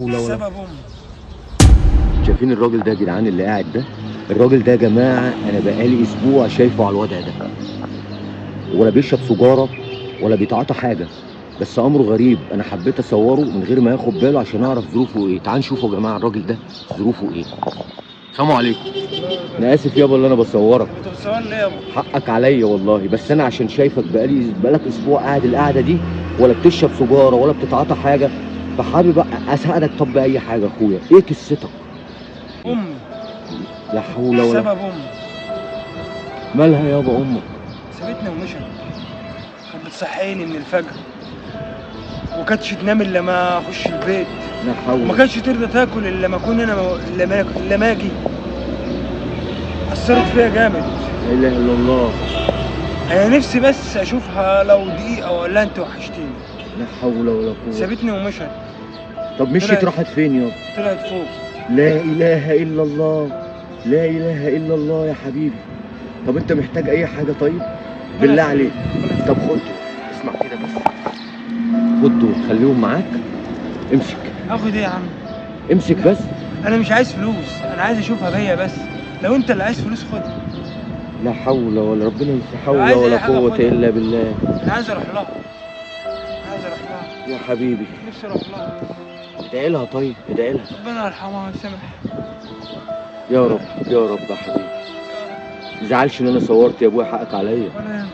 سبب امي. شايفين الراجل ده يا جدعان اللي قاعد ده؟ الراجل ده يا جماعه انا بقالي اسبوع شايفه على الوضع ده، ولا بيشرب سجاره ولا بيتعاطى حاجه، بس امره غريب. انا حبيت اصوره من غير ما ياخد باله عشان اعرف ظروفه ايه. تعال نشوفوا يا جماعه الراجل ده ظروفه ايه. السلام عليكم. انا اسف يابا اللي انا بصورك. انت بتصور ليه يابا؟ حقك عليا والله، بس انا عشان شايفك بقالك اسبوع قاعد القعده دي، ولا بتشرب سجاره ولا بتتعاطى حاجه، فحابب اساعدك. طب باي حاجه يا اخويا، ايه قصتك؟ امي. لا حول ولا. سبب امي. مالها يابا امك؟ سابتني ومشت. كانت بتصحيني من الفجر، وكانتش تنام الا ما اخش البيت، لا حول. وما كانتش ترضى تاكل الا ما اكون انا الا ما اجي. اثرت فيا جامد. لا اله الا الله. انا نفسي بس اشوفها لو دقيقه ولا انت وحشتيني. لا حول ولا قوه. سابتني ومشت. طب مشيت راحت فين يابا؟ طلعت فوق. لا اله الا الله. لا اله الا الله يا حبيبي. طب انت محتاج اي حاجه؟ طيب بالله عليك. طب خد دول. اسمع كده بس، خد دول خليهم معاك. امسك. اخد ايه يا عم؟ امسك بس. انا مش عايز فلوس، انا عايز اشوفها بيا بس. لو انت اللي عايز فلوس خدها. لا حول ولا ربنا لا حول عايز أي ولا حاجة قوة خدها. إلا بالله. انا عايز اروح لها. عايز اروح لها. يا حبيبي نفسي اروح لها. ادعي لها. طيب ادعي لها. ربنا يرحمها ويسامحها. يا رب يا رب يا حبيبي. متزعلش إن أنا صورت يا أبويا، حقك عليا. ولا يهمك.